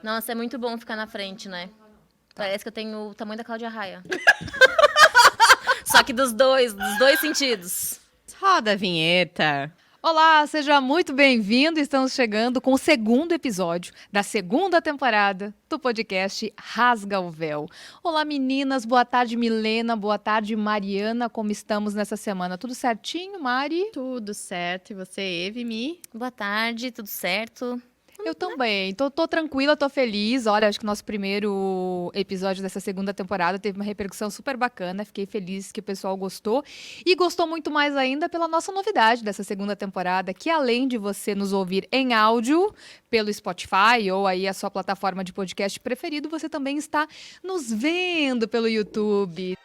Nossa, é muito bom ficar na frente, né? Parece que eu tenho o tamanho da Cláudia Raia. Só que dos dois sentidos. Roda a vinheta. Olá, seja muito bem-vindo. Estamos chegando com o segundo episódio da segunda temporada do podcast Rasga o Véu. Olá, meninas. Boa tarde, Milena. Boa tarde, Mariana. Como estamos nessa semana? Tudo certinho, Mari? Tudo certo. E você, Eve, Mi? Boa tarde, tudo certo? Eu também. Tô tranquila, tô feliz. Olha, acho que o nosso primeiro episódio dessa segunda temporada teve uma repercussão super bacana. Fiquei feliz que o pessoal gostou. E gostou muito mais ainda pela nossa novidade dessa segunda temporada, que além de você nos ouvir em áudio pelo Spotify ou aí a sua plataforma de podcast preferido, você também está nos vendo pelo YouTube.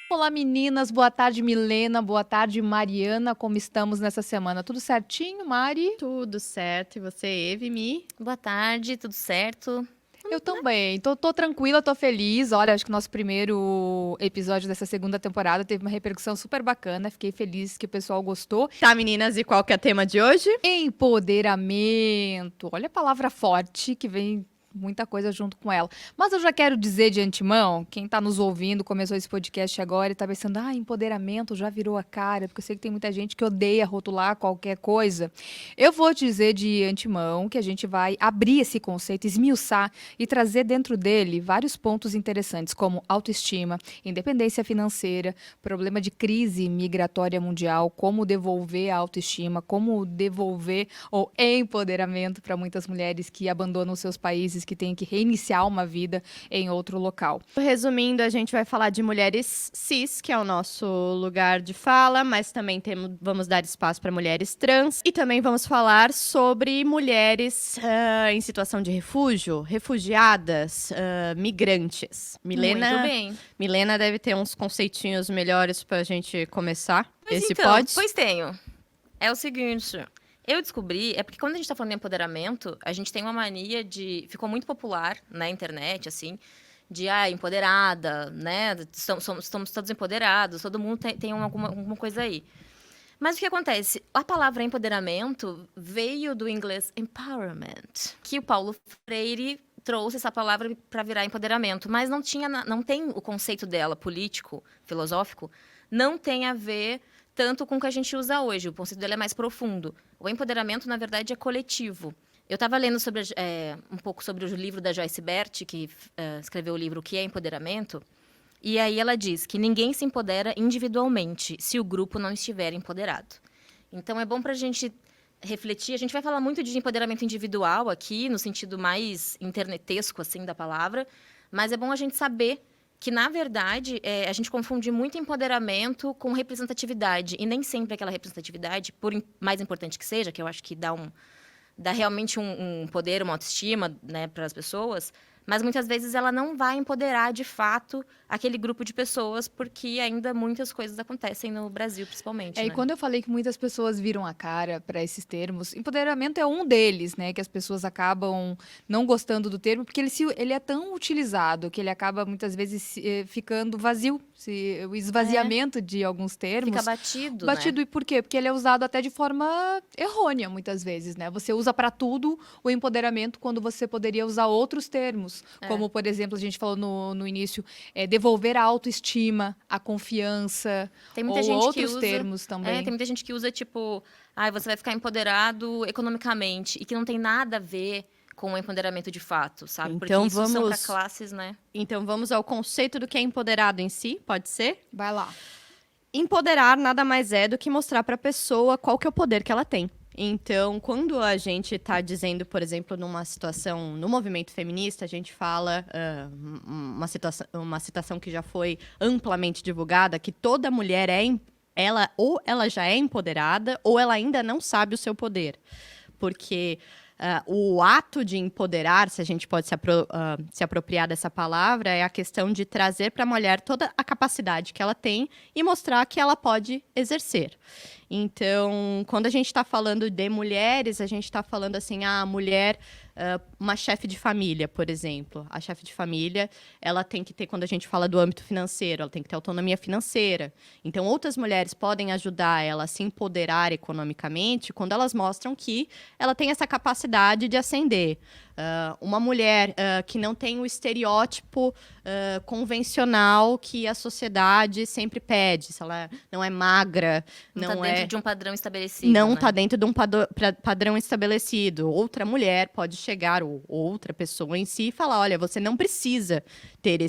Olá, meninas. Boa tarde, Milena. Boa tarde, Mariana. Como estamos nessa semana? Tudo certinho, Mari? Tudo certo. E você, Eve, Mi? Boa tarde, tudo certo? Eu também. Tô tranquila, tô feliz. Olha, acho que o nosso primeiro episódio dessa segunda temporada teve uma repercussão super bacana. Fiquei feliz que o pessoal gostou. Tá, meninas, e qual que é o tema de hoje? Empoderamento. Olha a palavra forte que vem muita coisa junto com ela. Mas eu já quero dizer de antemão, quem tá nos ouvindo, começou esse podcast agora e tá pensando, empoderamento já virou a cara, porque eu sei que tem muita gente que odeia rotular qualquer coisa. Eu vou te dizer de antemão que a gente vai abrir esse conceito, esmiuçar e trazer dentro dele vários pontos interessantes, como autoestima, independência financeira, problema de crise migratória mundial, como devolver a autoestima, como devolver o empoderamento para muitas mulheres que abandonam seus países, que têm que reiniciar uma vida em outro local. Resumindo, a gente vai falar de mulheres cis, que é o nosso lugar de fala, mas também vamos dar espaço para mulheres trans. E também vamos falar sobre mulheres em situação de refúgio, refugiadas, migrantes. Muito bem. Milena deve ter uns conceitinhos melhores para a gente começar. Pois Esse então, pode? Pois tenho. É o seguinte, eu descobri, é porque quando a gente tá falando de empoderamento, a gente tem uma mania de... Ficou muito popular na internet, assim, de, empoderada, né? Estamos todos empoderados, todo mundo tem alguma coisa aí. Mas o que acontece? A palavra empoderamento veio do inglês empowerment, que o Paulo Freire trouxe essa palavra para virar empoderamento, mas não tem o conceito dela político, filosófico, não tem a ver tanto com o que a gente usa hoje. O conceito dele é mais profundo. O empoderamento, na verdade, é coletivo. Eu estava lendo um pouco sobre o livro da Joyce Bert, que escreveu o livro O que é Empoderamento, e aí ela diz que ninguém se empodera individualmente se o grupo não estiver empoderado. Então, é bom para a gente refletir. A gente vai falar muito de empoderamento individual aqui, no sentido mais internetesco assim, da palavra, mas é bom a gente saber que, na verdade, a gente confunde muito empoderamento com representatividade. E nem sempre aquela representatividade, por mais importante que seja, que eu acho que dá realmente um poder, uma autoestima, né, para as pessoas, mas muitas vezes ela não vai empoderar, de fato, aquele grupo de pessoas, porque ainda muitas coisas acontecem no Brasil, principalmente. E quando eu falei que muitas pessoas viram a cara para esses termos, empoderamento é um deles, né? Que as pessoas acabam não gostando do termo, porque ele é tão utilizado que ele acaba muitas vezes ficando vazio. O esvaziamento de alguns termos. Fica batido, Batido, né? E por quê? Porque ele é usado até de forma errônea, muitas vezes, né? Você usa para tudo o empoderamento quando você poderia usar outros termos. Como, por exemplo, a gente falou no início, devolver a autoestima, a confiança, Tem muita ou gente outros que usa, termos também. Tem muita gente que usa, tipo, você vai ficar empoderado economicamente, e que não tem nada a ver com o empoderamento de fato, sabe? Porque Então isso são para classes, né? Então vamos ao conceito do que é empoderado em si, pode ser? Vai lá. Empoderar nada mais é do que mostrar para a pessoa qual que é o poder que ela tem. Então, quando a gente está dizendo, por exemplo, numa situação, no movimento feminista, a gente fala uma citação que já foi amplamente divulgada, que toda mulher ou ela já é empoderada, ou ela ainda não sabe o seu poder. Porque o ato de empoderar, se a gente pode se apropriar dessa palavra, é a questão de trazer para a mulher toda a capacidade que ela tem e mostrar que ela pode exercer. Então, quando a gente está falando de mulheres, a gente está falando assim, a mulher, uma chefe de família, por exemplo. A chefe de família, ela tem que ter, quando a gente fala do âmbito financeiro, ela tem que ter autonomia financeira. Então, outras mulheres podem ajudar ela a se empoderar economicamente quando elas mostram que ela tem essa capacidade de ascender. Uma mulher que não tem o estereótipo convencional que a sociedade sempre pede. Se ela não é magra, Não não tá é... dentro de um padrão estabelecido, Não né? está dentro de um padrão estabelecido. Outra mulher pode chegar, ou outra pessoa em si, e falar: olha, você não precisa ter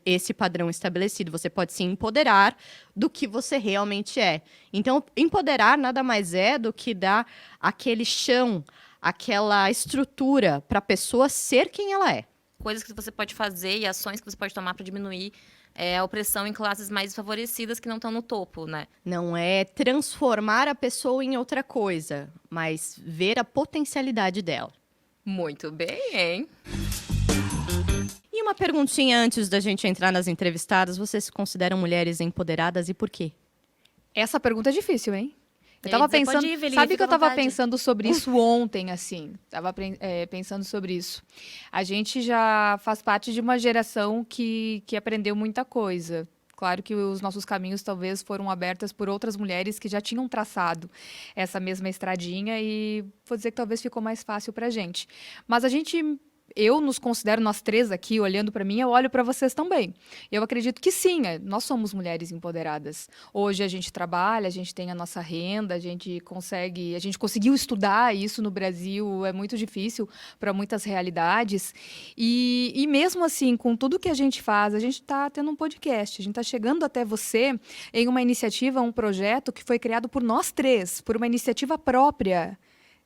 esse padrão estabelecido. Você pode se empoderar do que você realmente é. Então, empoderar nada mais é do que dar aquele chão, aquela estrutura para a pessoa ser quem ela é. Coisas que você pode fazer e ações que você pode tomar para diminuir a opressão em classes mais desfavorecidas que não estão no topo, né? Não é transformar a pessoa em outra coisa, mas ver a potencialidade dela. Muito bem, hein? E uma perguntinha antes da gente entrar nas entrevistadas: vocês se consideram mulheres empoderadas e por quê? Essa pergunta é difícil, hein? Eu Eu tava ia dizer, pensando, pode ir, Eveline, sabe fica que eu à tava vontade. pensando sobre isso ontem, assim. Tava pensando sobre isso. A gente já faz parte de uma geração que aprendeu muita coisa. Claro que os nossos caminhos talvez foram abertos por outras mulheres que já tinham traçado essa mesma estradinha e vou dizer que talvez ficou mais fácil pra gente. Mas eu nos considero, nós três aqui, olhando para mim, eu olho para vocês também. Eu acredito que sim, nós somos mulheres empoderadas. Hoje a gente trabalha, a gente tem a nossa renda, a gente conseguiu estudar isso no Brasil, é muito difícil para muitas realidades. E mesmo assim, com tudo que a gente faz, a gente está tendo um podcast, a gente está chegando até você em uma iniciativa, um projeto que foi criado por nós três, por uma iniciativa própria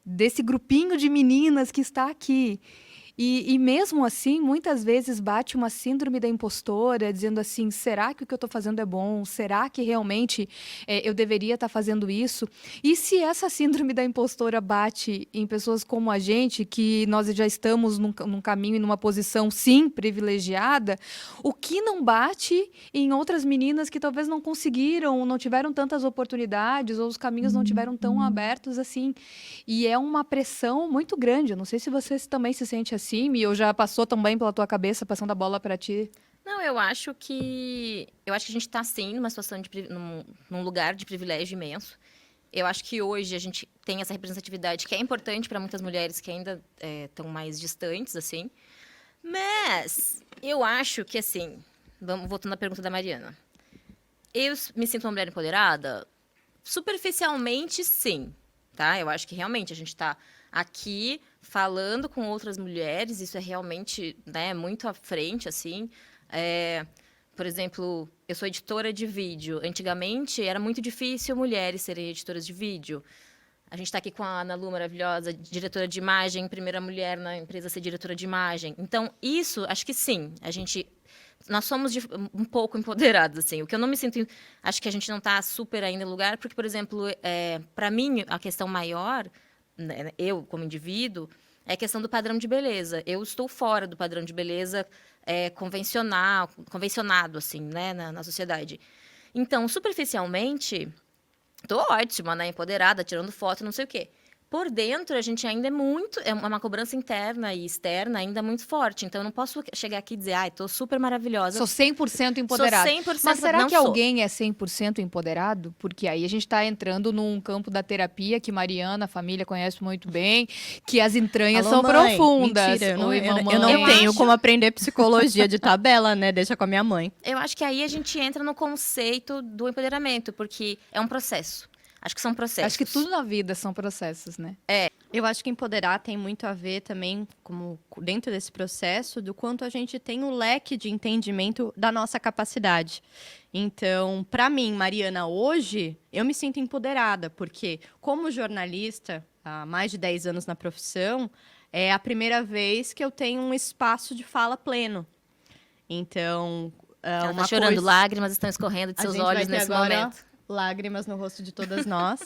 desse grupinho de meninas que está aqui. E mesmo assim, muitas vezes bate uma síndrome da impostora, dizendo assim: será que o que eu estou fazendo é bom? Será que realmente eu deveria estar fazendo isso? E se essa síndrome da impostora bate em pessoas como a gente, que nós já estamos num caminho e numa posição, sim, privilegiada, o que não bate em outras meninas que talvez não conseguiram, não tiveram tantas oportunidades, ou os caminhos não tiveram tão abertos assim? E é uma pressão muito grande. Eu não sei se você também se sente assim, ou já passou também pela tua cabeça, passando a bola para ti. Não, eu acho que a gente está sim numa situação num lugar de privilégio imenso. Eu acho que hoje a gente tem essa representatividade que é importante para muitas mulheres que ainda estão mais distantes, assim. Mas eu acho que, assim, voltando à pergunta da Mariana, eu me sinto uma mulher empoderada? Superficialmente, sim, tá? Eu acho que realmente a gente está aqui falando com outras mulheres, isso é realmente, né, muito à frente, assim. Por exemplo, eu sou editora de vídeo. Antigamente, era muito difícil mulheres serem editoras de vídeo. A gente está aqui com a Ana Lu, maravilhosa, diretora de imagem, primeira mulher na empresa a ser diretora de imagem. Então, isso, acho que sim, nós somos um pouco empoderados, assim. O que eu não me sinto... Acho que a gente não está super ainda no lugar, porque, por exemplo, para mim, a questão maior, né, eu como indivíduo, é a questão do padrão de beleza. Eu estou fora do padrão de beleza convencionado, assim, né, na sociedade. Então, superficialmente, estou ótima, né, empoderada, tirando foto, não sei o quê. Por dentro, a gente ainda é uma cobrança interna e externa ainda muito forte. Então, eu não posso chegar aqui e dizer, estou super maravilhosa. Sou 100% empoderada. Sou 100%, Mas será não que sou. alguém é 100% empoderado? Porque aí a gente está entrando num campo da terapia que Mariana, a família, conhece muito bem, que as entranhas Alô, são mãe. profundas. Mentira, Oi, mamãe. eu não Eu tenho acho- como aprender psicologia de tabela, né? Deixa com a minha mãe. Eu acho que aí a gente entra no conceito do empoderamento, porque é um processo. Acho que são processos. Acho que tudo na vida são processos, né? Eu acho que empoderar tem muito a ver também, como dentro desse processo, do quanto a gente tem o leque de entendimento da nossa capacidade. Então, para mim, Mariana, hoje, eu me sinto empoderada, porque como jornalista, há mais de 10 anos na profissão, é a primeira vez que eu tenho um espaço de fala pleno. Então, Ela uma tá chorando, coisa... lágrimas estão escorrendo de A seus gente vai olhos ter nesse agora momento. lágrimas no rosto de todas nós.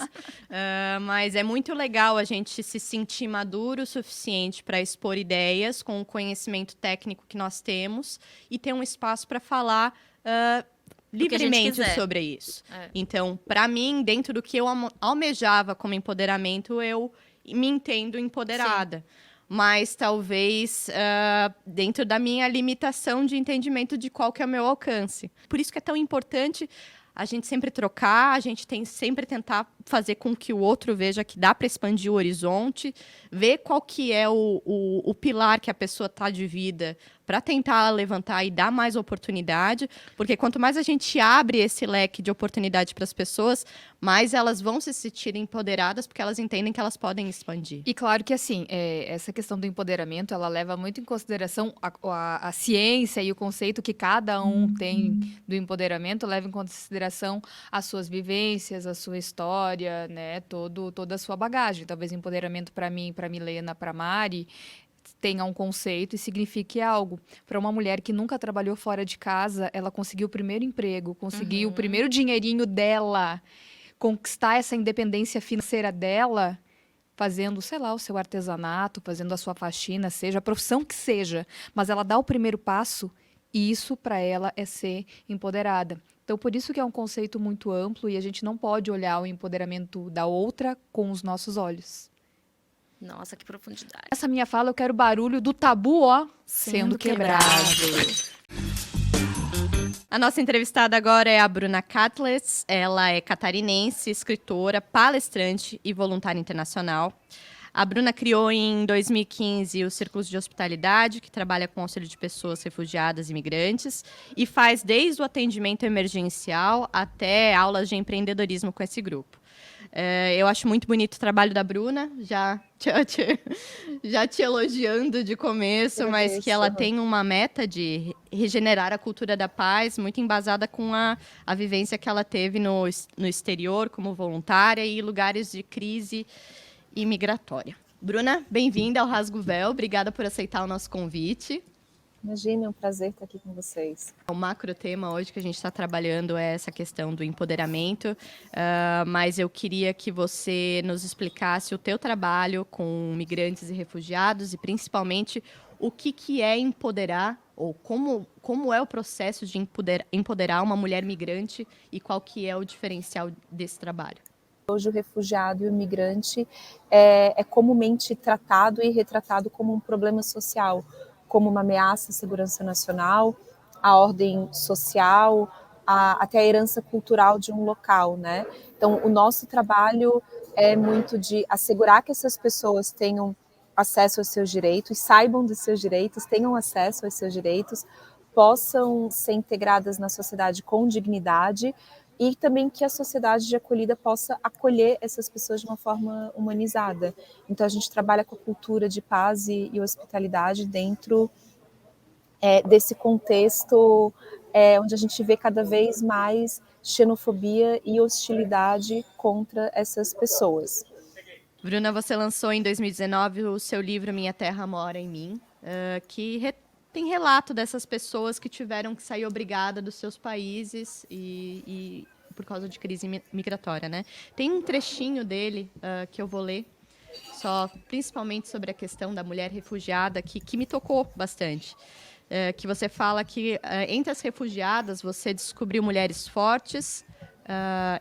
Mas é muito legal a gente se sentir maduro o suficiente para expor ideias com o conhecimento técnico que nós temos e ter um espaço para falar que a gente livremente quiser. sobre isso. É. Então, para mim, dentro do que eu almejava como empoderamento, eu me entendo empoderada. Mas talvez dentro da minha limitação de entendimento de qual que é o meu alcance. Por isso que é tão importante a gente sempre trocar, a gente tem sempre tentar fazer com que o outro veja que dá para expandir o horizonte, ver qual que é o pilar que a pessoa está de vida para tentar levantar e dar mais oportunidade, porque quanto mais a gente abre esse leque de oportunidade para as pessoas, mais elas vão se sentir empoderadas, porque elas entendem que elas podem expandir. E claro que, assim, essa questão do empoderamento, ela leva muito em consideração a ciência e o conceito que cada um tem do empoderamento, leva em consideração as suas vivências, a sua história, né, toda a sua bagagem. Talvez empoderamento para mim, para Milena, para Mari, tenha um conceito e signifique algo. Para uma mulher que nunca trabalhou fora de casa, ela conseguiu o primeiro emprego, conseguiu o primeiro dinheirinho dela, conquistar essa independência financeira dela, fazendo, sei lá, o seu artesanato, fazendo a sua faxina, seja a profissão que seja, mas ela dá o primeiro passo e isso para ela é ser empoderada. Então, por isso que é um conceito muito amplo e a gente não pode olhar o empoderamento da outra com os nossos olhos. Nossa, que profundidade. Essa minha fala, eu quero barulho do tabu, ó, sendo quebrado. A nossa entrevistada agora é a Bruna Catlets. Ela é catarinense, escritora, palestrante e voluntária internacional. A Bruna criou em 2015 os Círculos de Hospitalidade, que trabalha com auxílio de pessoas refugiadas e imigrantes, e faz desde o atendimento emergencial até aulas de empreendedorismo com esse grupo. Eu acho muito bonito o trabalho da Bruna, já te elogiando de começo, mas que ela tem uma meta de regenerar a cultura da paz, muito embasada com a vivência que ela teve no exterior como voluntária e lugares de crise imigratória. Bruna, bem-vinda ao Rasga o Véu, obrigada por aceitar o nosso convite. Imagina, é um prazer estar aqui com vocês. O macro tema hoje que a gente está trabalhando é essa questão do empoderamento, mas eu queria que você nos explicasse o teu trabalho com migrantes e refugiados e principalmente o que é empoderar ou como é o processo de empoderar uma mulher migrante e qual que é o diferencial desse trabalho. Hoje o refugiado e o migrante é comumente tratado e retratado como um problema social, como uma ameaça à segurança nacional, à ordem social, até a herança cultural de um local, né? Então, o nosso trabalho é muito de assegurar que essas pessoas tenham acesso aos seus direitos, saibam dos seus direitos, tenham acesso aos seus direitos, possam ser integradas na sociedade com dignidade e também que a sociedade de acolhida possa acolher essas pessoas de uma forma humanizada. Então, a gente trabalha com a cultura de paz e hospitalidade dentro desse contexto onde a gente vê cada vez mais xenofobia e hostilidade contra essas pessoas. Bruna, você lançou em 2019 o seu livro Minha Terra Mora em Mim, que tem relato dessas pessoas que tiveram que sair obrigada dos seus países e por causa de crise migratória, né? Tem um trechinho dele que eu vou ler, principalmente sobre a questão da mulher refugiada, que me tocou bastante. Que você fala que entre as refugiadas você descobriu mulheres fortes,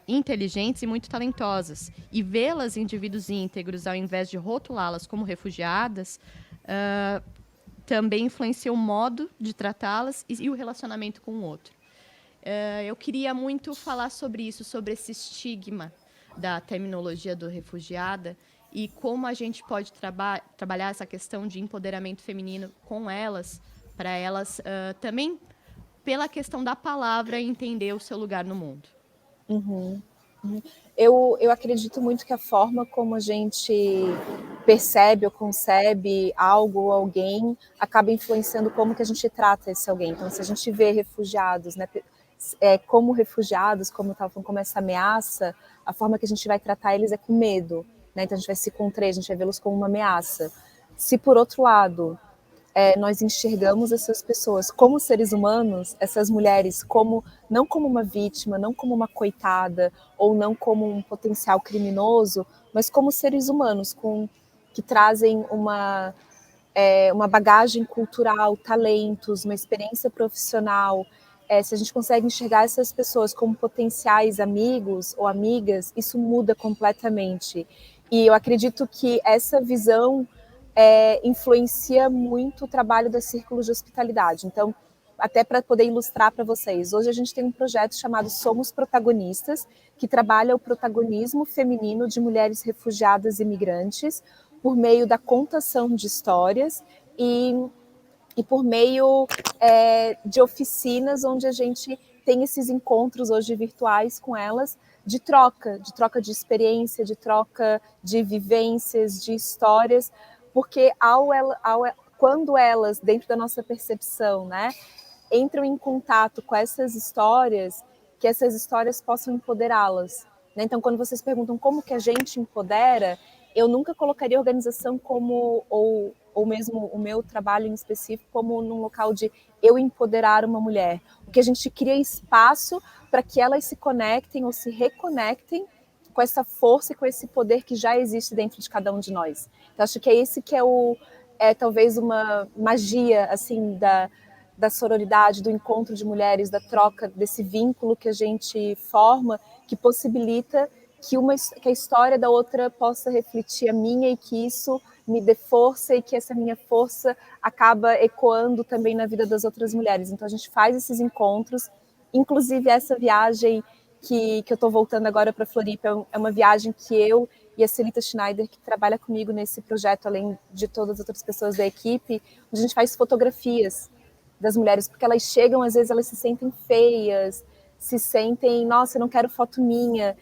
inteligentes e muito talentosas. E vê-las indivíduos íntegros, ao invés de rotulá-las como refugiadas, também influencia o modo de tratá-las e o relacionamento com o outro. Eu queria muito falar sobre isso, sobre esse estigma da terminologia do refugiada e como a gente pode trabalhar essa questão de empoderamento feminino com elas, para elas também, pela questão da palavra, entender o seu lugar no mundo. Eu acredito muito que a forma como a gente percebe ou concebe algo ou alguém acaba influenciando como que a gente trata esse alguém. Então, se a gente vê refugiados, né, como refugiados, como eu estava falando, como essa ameaça, a forma que a gente vai tratar eles é com medo, né? Então a gente vai se contrer, a gente vai vê-los como uma ameaça. Se por outro lado nós enxergamos essas pessoas como seres humanos, essas mulheres não como uma vítima, não como uma coitada, ou não como um potencial criminoso, mas como seres humanos que trazem uma bagagem cultural, talentos, uma experiência profissional, se a gente consegue enxergar essas pessoas como potenciais amigos ou amigas, isso muda completamente. E eu acredito que essa visão influencia muito o trabalho da Círculo de Hospitalidade. Então, até para poder ilustrar para vocês, hoje a gente tem um projeto chamado Somos Protagonistas, que trabalha o protagonismo feminino de mulheres refugiadas e migrantes por meio da contação de histórias e por meio de oficinas onde a gente tem esses encontros hoje virtuais com elas de troca de experiência, de troca de vivências, de histórias, porque quando elas, dentro da nossa percepção, né, entram em contato com essas histórias, que essas histórias possam empoderá-las. Né? Então, quando vocês perguntam como que a gente empodera, eu nunca colocaria a organização como, ou mesmo o meu trabalho em específico, como num local de eu empoderar uma mulher. O que a gente cria espaço para que elas se conectem ou se reconectem com essa força e com esse poder que já existe dentro de cada um de nós. Então, acho que é esse que é talvez uma magia assim da sororidade, do encontro de mulheres, da troca, desse vínculo que a gente forma, que possibilita que a história da outra possa refletir a minha e que isso me dê força e que essa minha força acaba ecoando também na vida das outras mulheres. Então a gente faz esses encontros, inclusive essa viagem que eu estou voltando agora para Floripa, é uma viagem que eu e a Celita Schneider, que trabalha comigo nesse projeto, além de todas as outras pessoas da equipe, onde a gente faz fotografias das mulheres, porque elas chegam, às vezes elas se sentem feias, se sentem, nossa, eu não quero foto minha,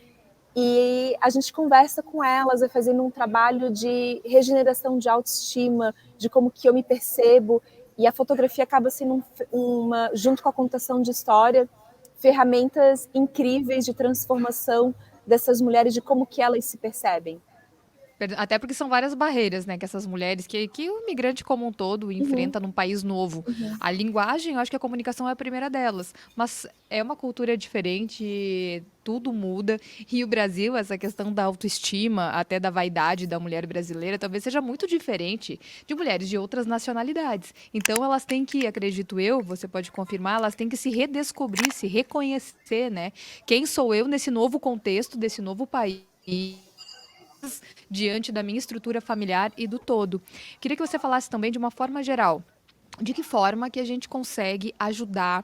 e a gente conversa com elas, vai fazendo um trabalho de regeneração de autoestima, de como que eu me percebo, e a fotografia acaba sendo junto com a contação de história, ferramentas incríveis de transformação dessas mulheres, de como que elas se percebem. Até porque são várias barreiras, né, que essas mulheres, que o imigrante como um todo enfrenta num país novo. A linguagem, eu acho que a comunicação é a primeira delas, mas é uma cultura diferente, tudo muda, e o Brasil, essa questão da autoestima, até da vaidade da mulher brasileira, talvez seja muito diferente de mulheres de outras nacionalidades. Então elas têm que, acredito eu, você pode confirmar, elas têm que se redescobrir, se reconhecer, né? Quem sou eu nesse novo contexto, desse novo país, diante da minha estrutura familiar e do todo. Queria que você falasse também de uma forma geral. De que forma que a gente consegue ajudar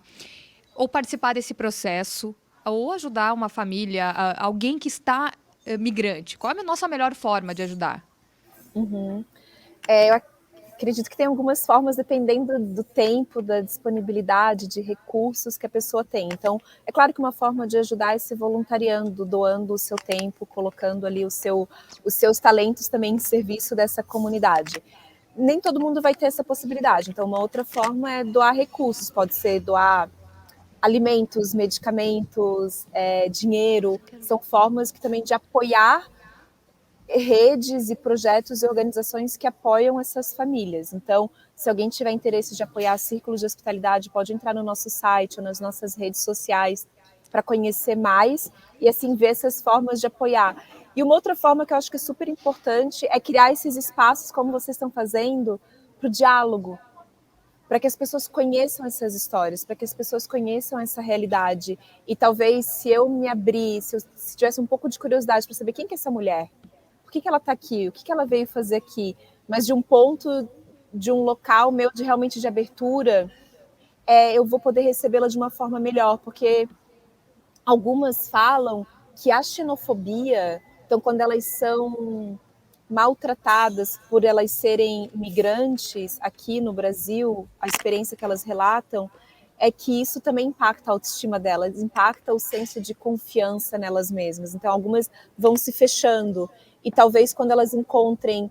ou participar desse processo, ou ajudar uma família, alguém que está migrante? Qual é a nossa melhor forma de ajudar? Eu acredito que tem algumas formas, dependendo do tempo, da disponibilidade de recursos que a pessoa tem. Então, é claro que uma forma de ajudar é se voluntariando, doando o seu tempo, colocando ali os seus talentos também em serviço dessa comunidade. Nem todo mundo vai ter essa possibilidade. Então, uma outra forma é doar recursos. Pode ser doar alimentos, medicamentos, dinheiro. São formas que também de apoiar redes e projetos e organizações que apoiam essas famílias. Então, se alguém tiver interesse de apoiar círculos de hospitalidade, pode entrar no nosso site ou nas nossas redes sociais para conhecer mais e assim ver essas formas de apoiar. E uma outra forma que eu acho que é super importante é criar esses espaços, como vocês estão fazendo, para o diálogo, para que as pessoas conheçam essas histórias, para que as pessoas conheçam essa realidade. E talvez, se eu me abrir, se tivesse um pouco de curiosidade para saber quem que é essa mulher, por que ela está aqui, o que ela veio fazer aqui, mas de um ponto, de um local meu de realmente de abertura, eu vou poder recebê-la de uma forma melhor, porque algumas falam que a xenofobia, então quando elas são maltratadas por elas serem migrantes aqui no Brasil, a experiência que elas relatam é que isso também impacta a autoestima delas, impacta o senso de confiança nelas mesmas. Então, algumas vão se fechando e talvez quando elas encontrem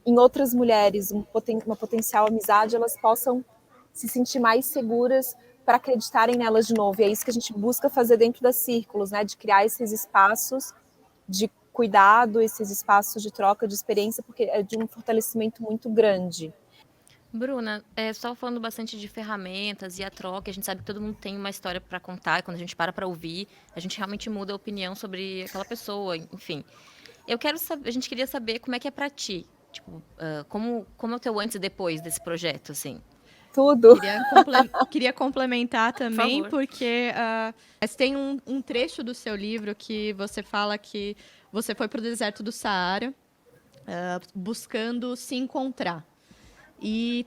em outras mulheres uma potencial amizade, elas possam se sentir mais seguras para acreditarem nelas de novo. E é isso que a gente busca fazer dentro das círculos, né? De criar esses espaços de cuidado, esses espaços de troca de experiência, porque é de um fortalecimento muito grande. Bruna, só falando bastante de ferramentas e a troca, a gente sabe que todo mundo tem uma história para contar, e quando a gente para ouvir, a gente realmente muda a opinião sobre aquela pessoa, enfim. A gente queria saber como é que é para ti, tipo, como é o teu antes e depois desse projeto, assim. Tudo. Queria complementar também, favor. porque mas tem um trecho do seu livro que você fala que você foi para o deserto do Saara buscando se encontrar. E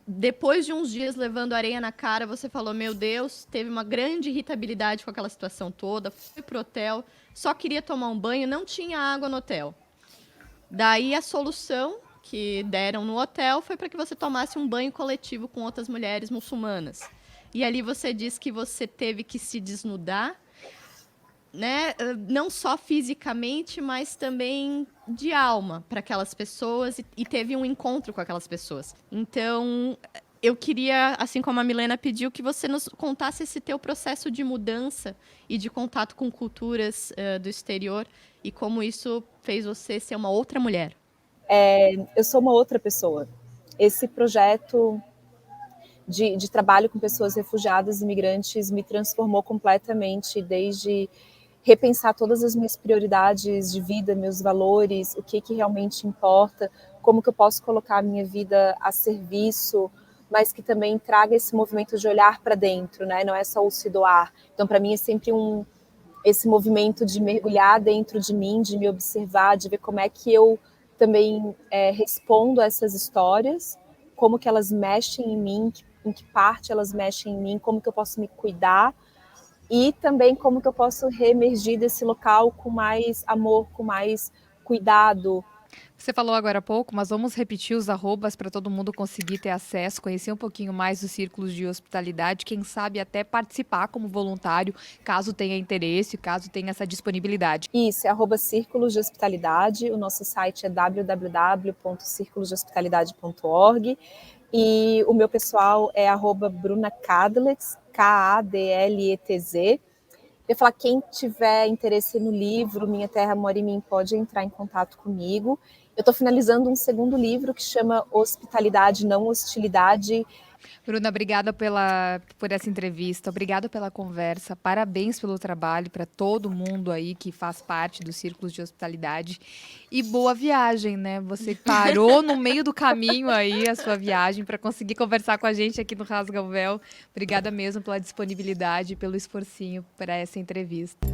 depois de uns dias levando areia na cara, você falou, meu Deus, teve uma grande irritabilidade com aquela situação toda, fui pro hotel, só queria tomar um banho, não tinha água no hotel. Daí a solução que deram no hotel foi para que você tomasse um banho coletivo com outras mulheres muçulmanas. E ali você diz que você teve que se desnudar, né? Não só fisicamente, mas também de alma para aquelas pessoas e teve um encontro com aquelas pessoas. Então, eu queria, assim como a Milena pediu, que você nos contasse esse teu processo de mudança e de contato com culturas do exterior e como isso fez você ser uma outra mulher. Eu sou uma outra pessoa. Esse projeto de trabalho com pessoas refugiadas e imigrantes me transformou completamente, desde repensar todas as minhas prioridades de vida, meus valores, o que realmente importa, como que eu posso colocar a minha vida a serviço, mas que também traga esse movimento de olhar para dentro, né? Não é só o se doar. Então, para mim, é sempre esse movimento de mergulhar dentro de mim, de me observar, de ver como é que eu também respondo a essas histórias, como que elas mexem em mim, em que parte elas mexem em mim, como que eu posso me cuidar e também como que eu posso reemergir desse local com mais amor, com mais cuidado. Você falou agora há pouco, mas vamos repetir os arrobas para todo mundo conseguir ter acesso, conhecer um pouquinho mais dos círculos de hospitalidade, quem sabe até participar como voluntário, caso tenha interesse, caso tenha essa disponibilidade. Isso, é @Círculos de Hospitalidade, o nosso site é www.circulosdehospitalidade.org e o meu pessoal é @BrunaKadletz, Kadletz. Eu ia falar, quem tiver interesse no livro Minha Terra Mora em Mim pode entrar em contato comigo. Eu estou finalizando um segundo livro que chama Hospitalidade, Não Hostilidade. Bruna, obrigada por essa entrevista, obrigada pela conversa, parabéns pelo trabalho para todo mundo aí que faz parte dos círculos de hospitalidade e boa viagem, né? Você parou no meio do caminho aí a sua viagem para conseguir conversar com a gente aqui no Rasga o Véu. Obrigada mesmo pela disponibilidade, pelo esforcinho para essa entrevista.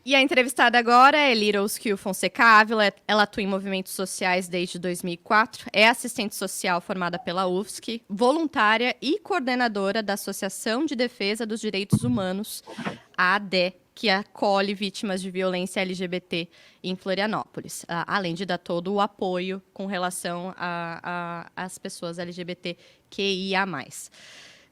E a entrevistada agora é Little Skill Fonseca Ávila. Ela atua em movimentos sociais desde 2004, é assistente social formada pela UFSC, voluntária e coordenadora da Associação de Defesa dos Direitos Humanos, a ADE, que acolhe vítimas de violência LGBT em Florianópolis, além de dar todo o apoio com relação às pessoas LGBTQIA+.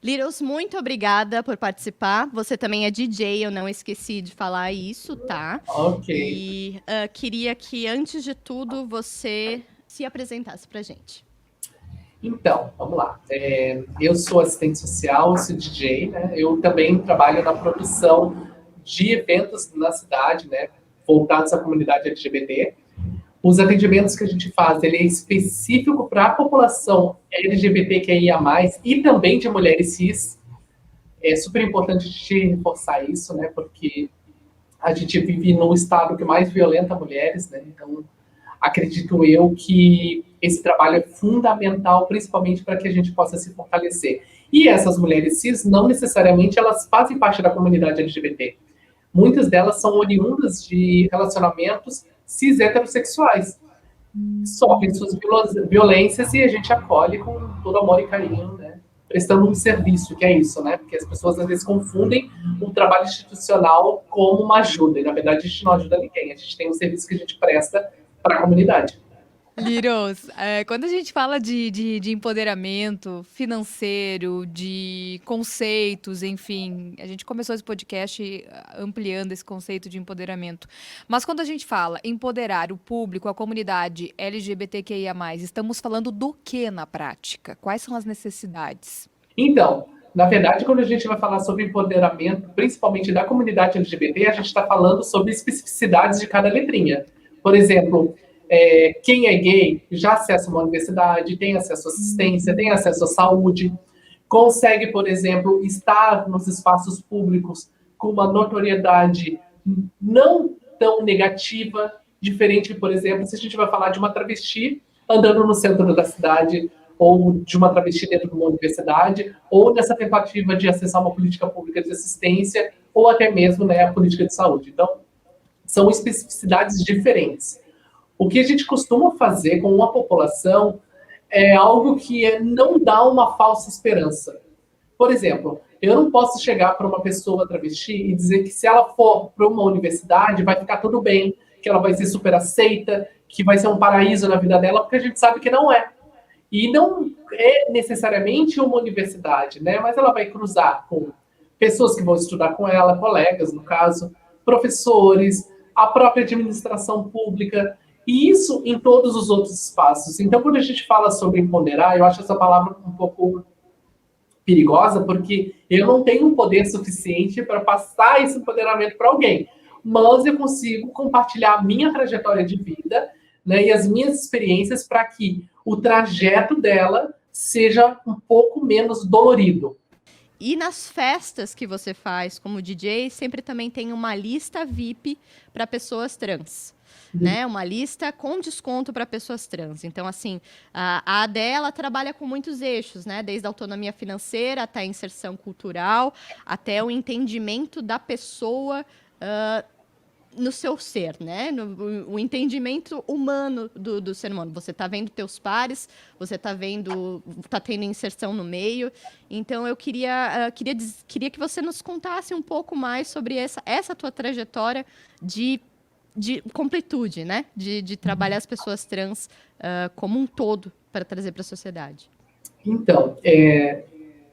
Littles, muito obrigada por participar. Você também é DJ, eu não esqueci de falar isso, tá? Ok. E queria que, antes de tudo, você se apresentasse pra gente. Então, vamos lá. Eu sou assistente social, sou DJ, né? Eu também trabalho na produção de eventos na cidade, né? Voltados à comunidade LGBT. Os atendimentos que a gente faz, ele é específico para a população LGBTQIA+, e também de mulheres cis. É super importante a gente reforçar isso, né? Porque a gente vive num estado que mais violenta mulheres, né? Então, acredito eu que esse trabalho é fundamental, principalmente para que a gente possa se fortalecer. E essas mulheres cis, não necessariamente elas fazem parte da comunidade LGBT. Muitas delas são oriundas de relacionamentos cis heterossexuais. Sofrem suas violências e a gente acolhe com todo amor e carinho, né? Prestando um serviço, que é isso, né? Porque as pessoas às vezes confundem o trabalho institucional como uma ajuda, e na verdade a gente não ajuda ninguém, a gente tem um serviço que a gente presta para a comunidade. Liros, quando a gente fala de empoderamento financeiro, de conceitos, enfim, a gente começou esse podcast ampliando esse conceito de empoderamento. Mas quando a gente fala empoderar o público, a comunidade LGBTQIA+, estamos falando do que na prática? Quais são as necessidades? Então, na verdade, quando a gente vai falar sobre empoderamento, principalmente da comunidade LGBT, a gente está falando sobre especificidades de cada letrinha. Por exemplo, quem é gay já acessa uma universidade, tem acesso à assistência, tem acesso à saúde, consegue, por exemplo, estar nos espaços públicos com uma notoriedade não tão negativa, diferente, por exemplo, se a gente vai falar de uma travesti andando no centro da cidade, ou de uma travesti dentro de uma universidade, ou nessa tentativa de acessar uma política pública de assistência, ou até mesmo, né, a política de saúde. Então, são especificidades diferentes. O que a gente costuma fazer com uma população é algo que não dá uma falsa esperança. Por exemplo, eu não posso chegar para uma pessoa travesti e dizer que se ela for para uma universidade vai ficar tudo bem, que ela vai ser super aceita, que vai ser um paraíso na vida dela, porque a gente sabe que não é. E não é necessariamente uma universidade, né? Mas ela vai cruzar com pessoas que vão estudar com ela, colegas, no caso, professores, a própria administração pública, e isso em todos os outros espaços. Então, quando a gente fala sobre empoderar, eu acho essa palavra um pouco perigosa, porque eu não tenho um poder suficiente para passar esse empoderamento para alguém, mas eu consigo compartilhar a minha trajetória de vida, né, e as minhas experiências para que o trajeto dela seja um pouco menos dolorido. E nas festas que você faz como DJ, sempre também tem uma lista VIP para pessoas trans. Né? Uma lista com desconto para pessoas trans. Então, assim, a ADE, ela trabalha com muitos eixos, né? Desde a autonomia financeira até a inserção cultural, até o entendimento da pessoa no seu ser, né? O entendimento humano do ser humano. Você está vendo teus pares, você está tendo inserção no meio. Então, eu queria que você nos contasse um pouco mais sobre essa tua trajetória de completude, né? De trabalhar as pessoas trans como um todo para trazer para a sociedade. Então,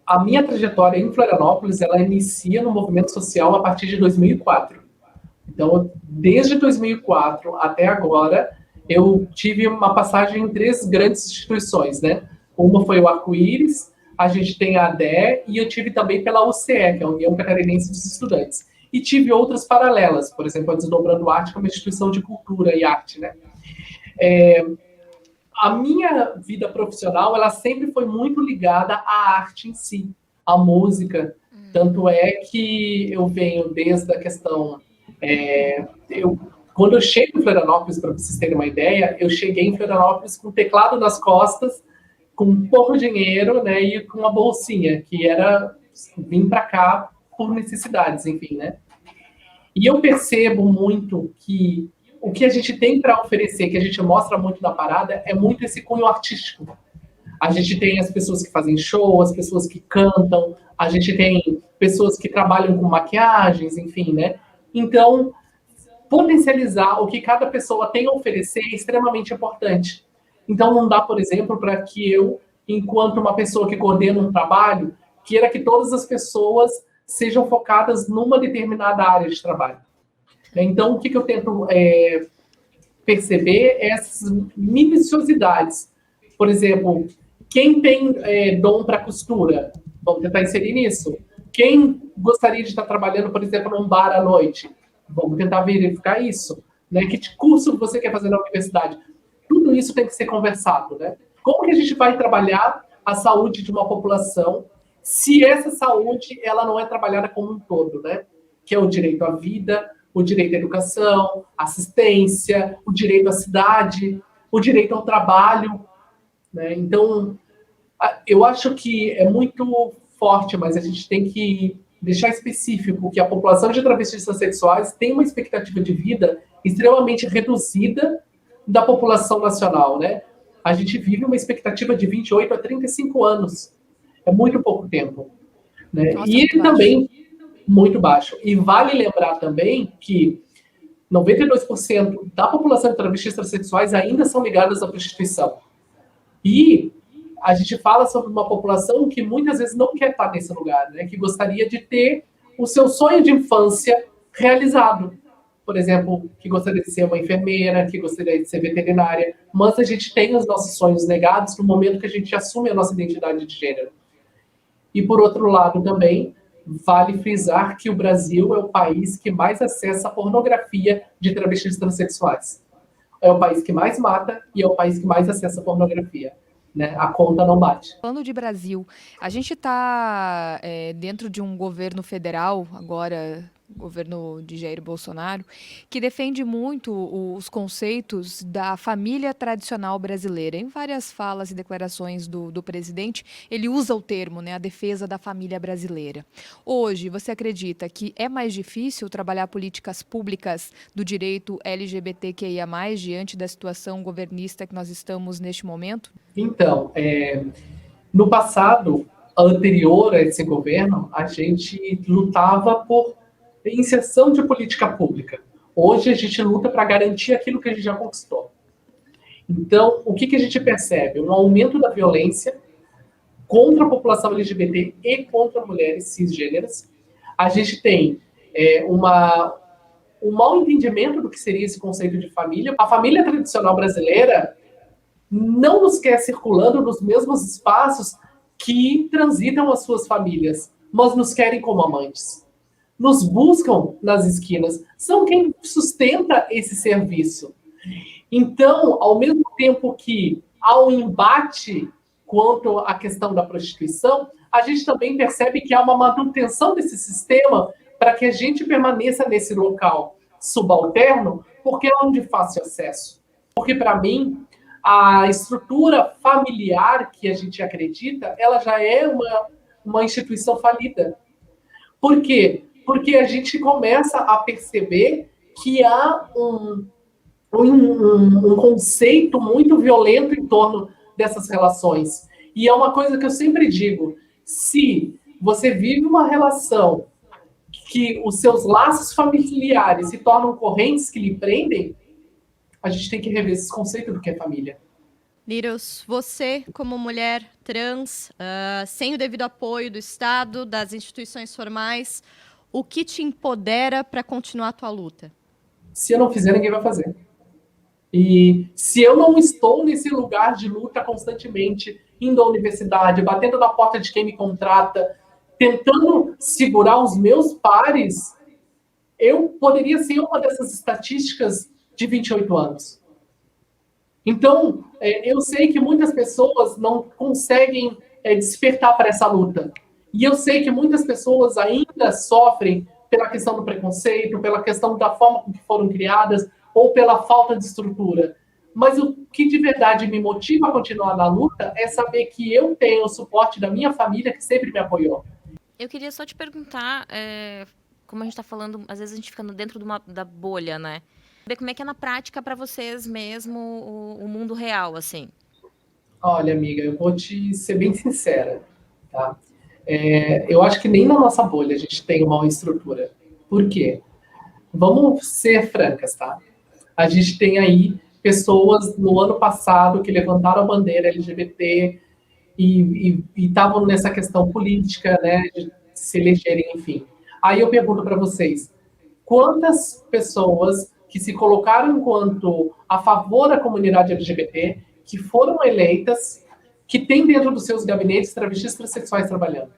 a minha trajetória em Florianópolis, ela inicia no movimento social a partir de 2004. Então, desde 2004 até agora, eu tive uma passagem em 3 grandes instituições, né? Uma foi o Arco-Íris, a gente tem a ADE, e eu tive também pela UCE, que é a União Catarinense dos Estudantes. E tive outras paralelas, por exemplo, a Desdobrando Arte, que é uma instituição de cultura e arte, né? A minha vida profissional, ela sempre foi muito ligada à arte em si, à música. Tanto é que eu venho desde a questão... quando eu chego em Florianópolis, para vocês terem uma ideia, eu cheguei em Florianópolis com um teclado nas costas, com pouco dinheiro, né, e com uma bolsinha, que era vir para cá por necessidades, enfim, né? E eu percebo muito que o que a gente tem para oferecer, que a gente mostra muito na parada, é muito esse cunho artístico. A gente tem as pessoas que fazem show, as pessoas que cantam, a gente tem pessoas que trabalham com maquiagens, enfim, né? Então, potencializar o que cada pessoa tem a oferecer é extremamente importante. Então, não dá, por exemplo, para que eu, enquanto uma pessoa que coordena um trabalho, queira que todas as pessoas sejam focadas numa determinada área de trabalho. Então, o que eu tento perceber é essas minuciosidades. Por exemplo, quem tem dom para costura, vamos tentar inserir nisso. Quem gostaria de estar trabalhando, por exemplo, num bar à noite, vamos tentar verificar isso. Né? Que curso você quer fazer na universidade? Tudo isso tem que ser conversado. Né? Como que a gente vai trabalhar a saúde de uma população se essa saúde ela não é trabalhada como um todo, né? Que é o direito à vida, o direito à educação, assistência, o direito à cidade, o direito ao trabalho, né? Então, eu acho que é muito forte, mas a gente tem que deixar específico que a população de travestis transexuais tem uma expectativa de vida extremamente reduzida da população nacional, né? A gente vive uma expectativa de 28 a 35 anos. É muito pouco tempo. Né? Nossa, e muito também muito baixo. E vale lembrar também que 92% da população de travestis transexuais ainda são ligadas à prostituição. E a gente fala sobre uma população que muitas vezes não quer estar nesse lugar, né? Que gostaria de ter o seu sonho de infância realizado. Por exemplo, que gostaria de ser uma enfermeira, que gostaria de ser veterinária, mas a gente tem os nossos sonhos negados no momento que a gente assume a nossa identidade de gênero. E, por outro lado, também, vale frisar que o Brasil é o país que mais acessa a pornografia de travestis transexuais. É o país que mais mata e é o país que mais acessa a pornografia. Né? A conta não bate. Falando de Brasil, a gente está dentro de um governo federal agora governo de Jair Bolsonaro, que defende muito os conceitos da família tradicional brasileira. Em várias falas e declarações do presidente, ele usa o termo, né, a defesa da família brasileira. Hoje, você acredita que é mais difícil trabalhar políticas públicas do direito LGBTQIA+, diante da situação governista que nós estamos neste momento? Então, no passado, anterior a esse governo, a gente lutava por inserção de política pública. Hoje a gente luta para garantir aquilo que a gente já conquistou. Então, o que a gente percebe? Um aumento da violência contra a população LGBT e contra mulheres cisgêneras. A gente tem um mau entendimento do que seria esse conceito de família. A família tradicional brasileira não nos quer circulando nos mesmos espaços que transitam as suas famílias, mas nos querem como amantes. Nos buscam nas esquinas, são quem sustenta esse serviço. Então, ao mesmo tempo que há um embate quanto à questão da prostituição, a gente também percebe que há uma manutenção desse sistema para que a gente permaneça nesse local subalterno, porque é um de fácil acesso. Porque, para mim, a estrutura familiar que a gente acredita, ela já é uma instituição falida. Por quê? Porque a gente começa a perceber que há um conceito muito violento em torno dessas relações. E é uma coisa que eu sempre digo, se você vive uma relação que os seus laços familiares se tornam correntes que lhe prendem, a gente tem que rever esse conceito do que é família. Liros, você, como mulher trans, sem o devido apoio do Estado, das instituições formais, o que te empodera para continuar a tua luta? Se eu não fizer, ninguém vai fazer. E se eu não estou nesse lugar de luta constantemente, indo à universidade, batendo na porta de quem me contrata, tentando segurar os meus pares, eu poderia ser uma dessas estatísticas de 28 anos. Então, eu sei que muitas pessoas não conseguem despertar para essa luta. E eu sei que muitas pessoas ainda sofrem pela questão do preconceito, pela questão da forma com que foram criadas, ou pela falta de estrutura. Mas o que de verdade me motiva a continuar na luta é saber que eu tenho o suporte da minha família, que sempre me apoiou. Eu queria só te perguntar, como a gente está falando, às vezes a gente fica dentro da bolha, né? Ver como é que é na prática para vocês mesmo o mundo real, assim. Olha, amiga, eu vou te ser bem sincera, tá? Eu acho que nem na nossa bolha a gente tem uma estrutura. Por quê? Vamos ser francas, tá? A gente tem aí pessoas no ano passado que levantaram a bandeira LGBT e estavam nessa questão política, né, de se elegerem, enfim. Aí eu pergunto para vocês, quantas pessoas que se colocaram enquanto a favor da comunidade LGBT, que foram eleitas, que têm dentro dos seus gabinetes travestis transexuais trabalhando?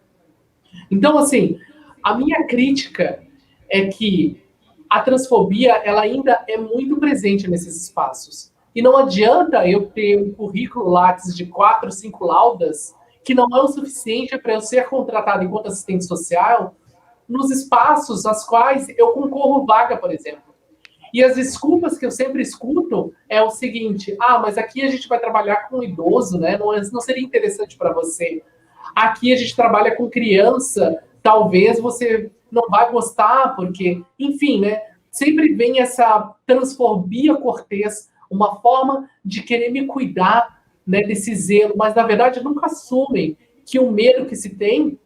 Então, assim, a minha crítica é que a transfobia, ela ainda é muito presente nesses espaços. E não adianta eu ter um currículo Lattes de 4, 5 laudas, que não é o suficiente para eu ser contratado enquanto assistente social nos espaços aos quais eu concorro vaga, por exemplo. E as desculpas que eu sempre escuto é o seguinte, mas aqui a gente vai trabalhar com idoso, né? Não seria interessante para você. Aqui a gente trabalha com criança, talvez você não vai gostar, porque, enfim, né? Sempre vem essa transfobia cortês, uma forma de querer me cuidar, né, desse zelo, mas na verdade nunca assumem que o medo que se tem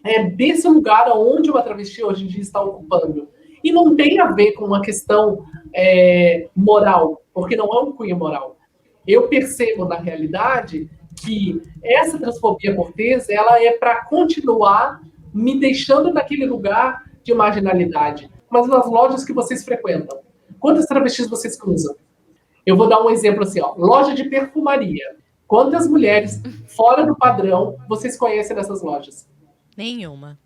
é desse lugar onde uma travesti hoje em dia está ocupando. E não tem a ver com uma questão moral, porque não é um cunho moral. Eu percebo, na realidade, que essa transfobia cortês, ela é para continuar me deixando naquele lugar de marginalidade. Mas nas lojas que vocês frequentam, quantas travestis vocês cruzam? Eu vou dar um exemplo assim, loja de perfumaria. Quantas mulheres fora do padrão vocês conhecem nessas lojas? Nenhuma.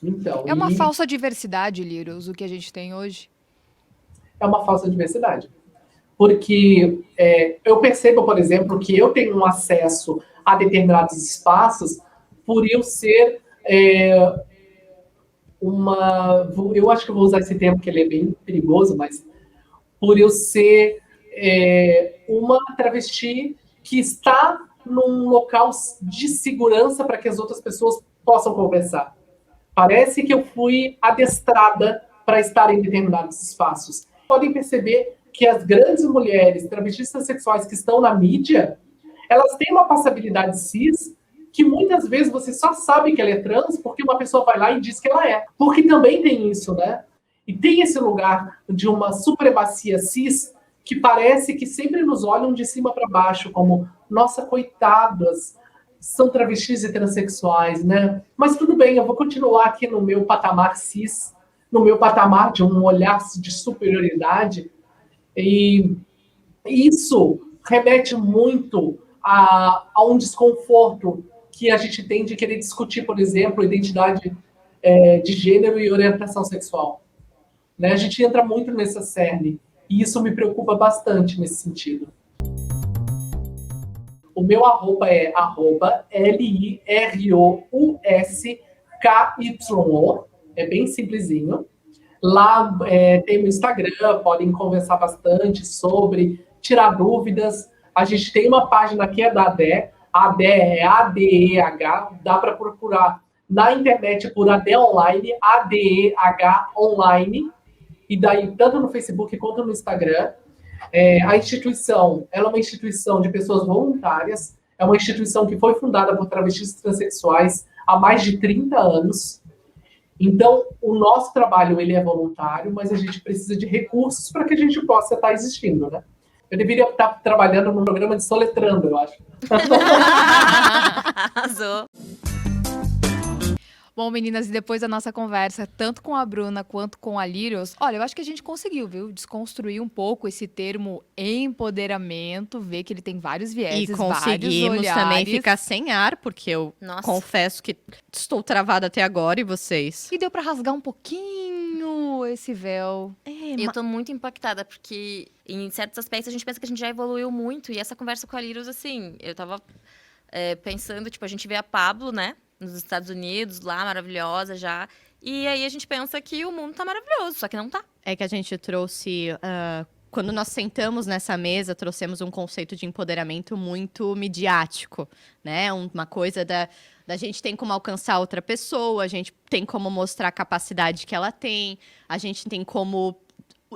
Então, É uma falsa diversidade, Liros, o que a gente tem hoje? É uma falsa diversidade. Porque eu percebo, por exemplo, que eu tenho um acesso a determinados espaços por eu ser eu acho que eu vou usar esse termo, que ele é bem perigoso, mas por eu ser uma travesti que está num local de segurança para que as outras pessoas possam conversar. Parece que eu fui adestrada para estar em determinados espaços. Podem perceber que as grandes mulheres travestistas sexuais que estão na mídia, elas têm uma passabilidade cis que muitas vezes você só sabe que ela é trans porque uma pessoa vai lá e diz que ela é. Porque também tem isso, né? E tem esse lugar de uma supremacia cis que parece que sempre nos olham de cima para baixo, como, nossa, coitadas, são travestis e transexuais, né? Mas tudo bem, eu vou continuar aqui no meu patamar cis, no meu patamar de um olhar de superioridade. E isso remete muito a um desconforto que a gente tem de querer discutir, por exemplo, identidade de gênero e orientação sexual. Né? A gente entra muito nessa cerne, e isso me preocupa bastante nesse sentido. O meu arroba é LIROUSKYO, é bem simplesinho. Lá tem o Instagram, podem conversar bastante sobre, tirar dúvidas. A gente tem uma página que é da ADE, a ADE é ADEH, dá para procurar na internet por ADE Online, ADEH Online, e daí tanto no Facebook quanto no Instagram. A instituição, ela é uma instituição de pessoas voluntárias, é uma instituição que foi fundada por travestis transexuais há mais de 30 anos. Então, o nosso trabalho ele é voluntário, mas a gente precisa de recursos para que a gente possa estar existindo, né? Eu deveria estar trabalhando num programa de soletrando, eu acho. Arrasou. Bom, meninas, e depois da nossa conversa, tanto com a Bruna quanto com a Lírios, olha, eu acho que a gente conseguiu, viu? Desconstruir um pouco esse termo empoderamento, ver que ele tem vários vieses, E vários conseguimos olhares. também ficar sem ar, porque eu Nossa. confesso que estou travada até agora, e vocês? E deu pra rasgar um pouquinho esse véu. Eu tô muito impactada, porque em certos aspectos a gente pensa que a gente já evoluiu muito. E essa conversa com a Lírios, assim, eu tava pensando, tipo, a gente vê a Pablo, né? Nos Estados Unidos, lá, maravilhosa já. E aí a gente pensa que o mundo tá maravilhoso, só que não tá. É que a gente trouxe... quando nós sentamos nessa mesa, trouxemos um conceito de empoderamento muito midiático, né? Uma coisa da gente tem como alcançar outra pessoa, a gente tem como mostrar a capacidade que ela tem, a gente tem como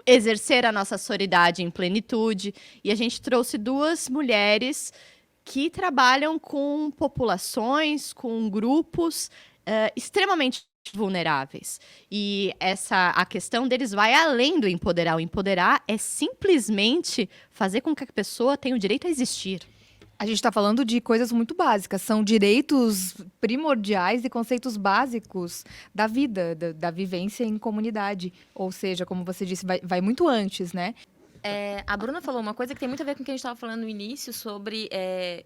exercer a nossa sororidade em plenitude. E a gente trouxe duas mulheres que trabalham com populações, com grupos extremamente vulneráveis. E a questão deles vai além do empoderar. O empoderar é simplesmente fazer com que a pessoa tenha o direito a existir. A gente está falando de coisas muito básicas, são direitos primordiais e conceitos básicos da vida, da vivência em comunidade. Ou seja, como você disse, vai muito antes, né? A Bruna falou uma coisa que tem muito a ver com o que a gente estava falando no início, sobre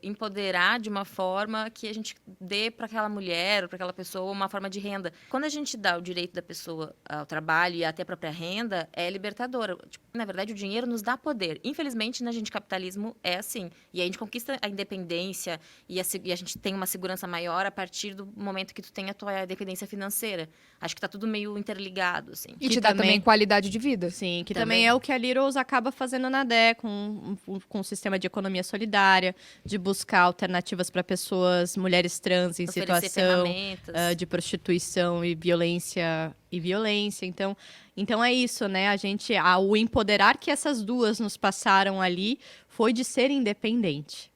empoderar de uma forma que a gente dê para aquela mulher ou para aquela pessoa uma forma de renda. Quando a gente dá o direito da pessoa ao trabalho e até a própria renda, é libertadora. Tipo, na verdade, o dinheiro nos dá poder. Infelizmente, na gente, capitalismo é assim. E a gente conquista a independência e a gente tem uma segurança maior a partir do momento que tu tem a tua dependência financeira. Acho que tá tudo meio interligado, assim. E Que te dá também também qualidade de vida. Sim, que Também. também é o que a Littles acaba fazendo na DE, com um sistema de economia solidária, de buscar alternativas para pessoas, mulheres trans em Oferecer situação ferramentas. de prostituição e violência. Então é isso, né? O empoderar que essas duas nos passaram ali foi de ser independente.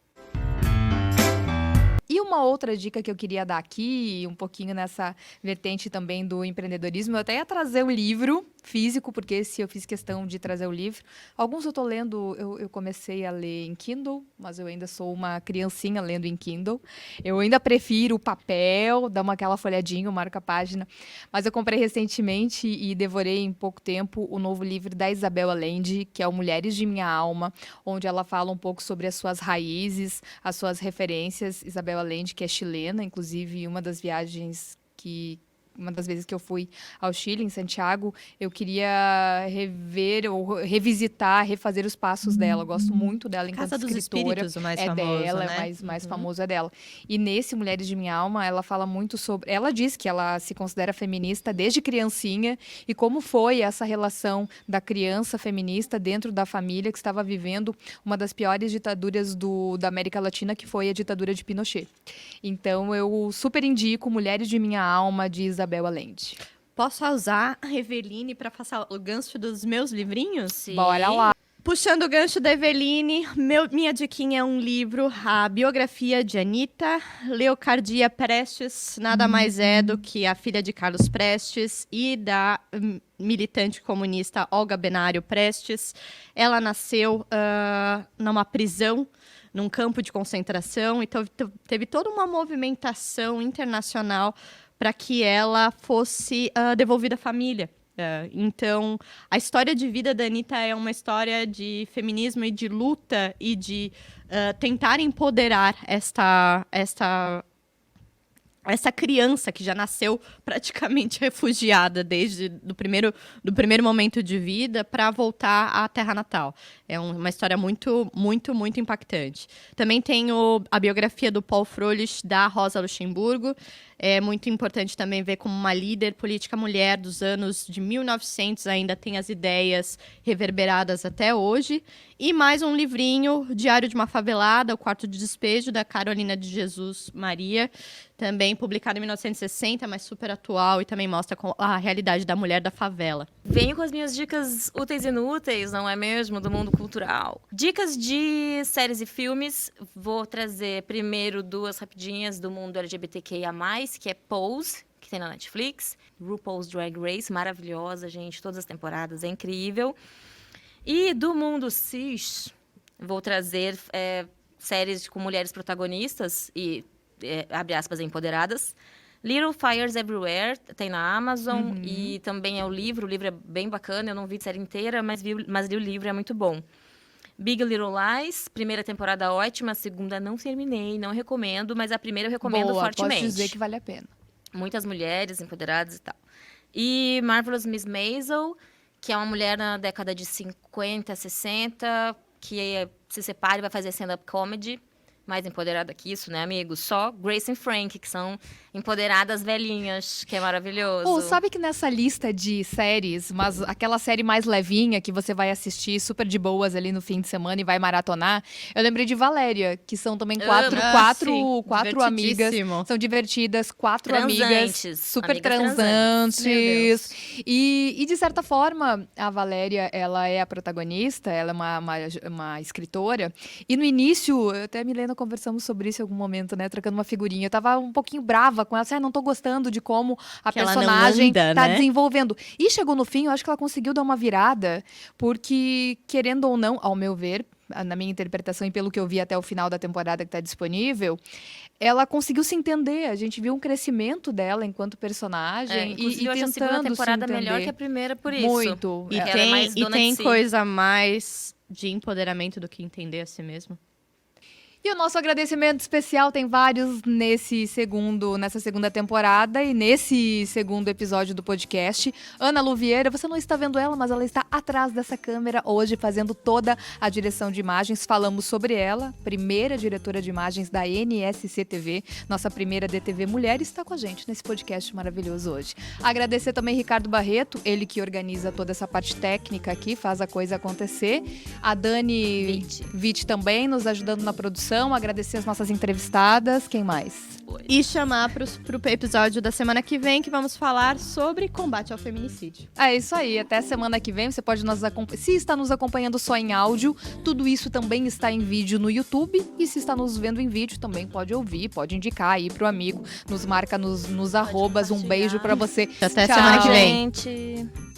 E uma outra dica que eu queria dar aqui, um pouquinho nessa vertente também do empreendedorismo, eu até ia trazer o livro físico, porque esse eu fiz questão de trazer o livro. Alguns eu tô lendo, eu comecei a ler em Kindle, mas eu ainda sou uma criancinha lendo em Kindle. Eu ainda prefiro o papel, dar aquela folhadinha, marca a página. Mas eu comprei recentemente e devorei em pouco tempo o novo livro da Isabel Allende, que é o Mulheres de Minha Alma, onde ela fala um pouco sobre as suas raízes, as suas referências. Isabel Allende, que é chilena, inclusive uma das viagens que uma das vezes que eu fui ao Chile, em Santiago, eu queria rever ou revisitar, refazer os passos dela. Eu gosto muito dela enquanto Casa dos escritora. Espíritos, o mais É famoso, dela, né? é mais famoso é dela. E nesse Mulheres de Minha Alma, ela fala muito sobre... Ela diz que ela se considera feminista desde criancinha e como foi essa relação da criança feminista dentro da família que estava vivendo uma das piores ditaduras da América Latina, que foi a ditadura de Pinochet. Então, eu super indico Mulheres de Minha Alma, de Isabel Allende. Posso usar a Eveline para passar o gancho dos meus livrinhos? Sim. Bora lá. Puxando o gancho da Eveline, minha diquinha é um livro, a biografia de Anitta Leocardia Prestes, nada mais é do que a filha de Carlos Prestes e da militante comunista Olga Benário Prestes. Ela nasceu numa prisão, num campo de concentração, então teve toda uma movimentação internacional para que ela fosse devolvida à família. Então, a história de vida da Anitta é uma história de feminismo e de luta e de tentar empoderar essa criança que já nasceu praticamente refugiada desde do primeiro momento de vida para voltar à terra natal. É uma história muito, muito, muito impactante. Também tem a biografia do Paul Froelich, da Rosa Luxemburgo. É muito importante também ver como uma líder política mulher dos anos de 1900 ainda tem as ideias reverberadas até hoje. E mais um livrinho, Diário de uma Favelada, O Quarto de Despejo, da Carolina de Jesus Maria, também publicado em 1960, mas super atual e também mostra a realidade da mulher da favela. Venho com as minhas dicas úteis e inúteis, não é mesmo? Do mundo cultural. Dicas de séries e filmes. Vou trazer primeiro 2 rapidinhas do mundo LGBTQIA+, que é Pose, que tem na Netflix. RuPaul's Drag Race, maravilhosa, gente. Todas as temporadas, é incrível. E do mundo cis, vou trazer séries com mulheres protagonistas e, abre aspas, empoderadas. Little Fires Everywhere, tem na Amazon, e também é o livro é bem bacana, eu não vi a série inteira, mas li o livro, é muito bom. Big Little Lies, primeira temporada ótima, a segunda não terminei, não recomendo, mas a primeira eu recomendo fortemente. Posso dizer que vale a pena. Muitas mulheres empoderadas e tal. E Marvelous Miss Maisel, que é uma mulher na década de 50, 60, que se separa e vai fazer stand-up comedy. Mais empoderada que isso, né, amigo? Só Grace e Frank, que são empoderadas velhinhas, que é maravilhoso. Sabe que nessa lista de séries, mas aquela série mais levinha que você vai assistir super de boas ali no fim de semana e vai maratonar, eu lembrei de Valéria, que são também quatro amigas. São divertidas, 4 amigas, super transantes. E de certa forma, a Valéria, ela é a protagonista, ela é uma escritora. E no início, eu até me lembro, conversamos sobre isso em algum momento, né? Trocando uma figurinha. Eu tava um pouquinho brava com ela. Assim, não tô gostando de como a personagem tá desenvolvendo. E chegou no fim, eu acho que ela conseguiu dar uma virada, porque, querendo ou não, ao meu ver, na minha interpretação e pelo que eu vi até o final da temporada que tá disponível, ela conseguiu se entender. A gente viu um crescimento dela enquanto personagem. Inclusive, eu acho a segunda temporada melhor que a primeira por isso. Muito. E tem coisa mais de empoderamento do que entender a si mesmo. E o nosso agradecimento especial tem vários nessa segunda temporada e nesse segundo episódio do podcast. Ana Lu Vieira, você não está vendo ela, mas ela está atrás dessa câmera hoje fazendo toda a direção de imagens. Falamos sobre ela, primeira diretora de imagens da NSC TV, nossa primeira DTV mulher, está com a gente nesse podcast maravilhoso hoje. Agradecer também Ricardo Barreto, ele que organiza toda essa parte técnica aqui, faz a coisa acontecer. A Dani Witt também nos ajudando na produção. Agradecer as nossas entrevistadas. Quem mais? E chamar pro episódio da semana que vem, que vamos falar sobre combate ao feminicídio. É isso aí. Até semana que vem. Você pode nos acompanhar. Se está nos acompanhando só em áudio, tudo isso também está em vídeo no YouTube. E se está nos vendo em vídeo, também pode ouvir, pode indicar aí pro amigo. Nos marca nos arrobas. Um beijo pra você. Até semana que vem. Gente.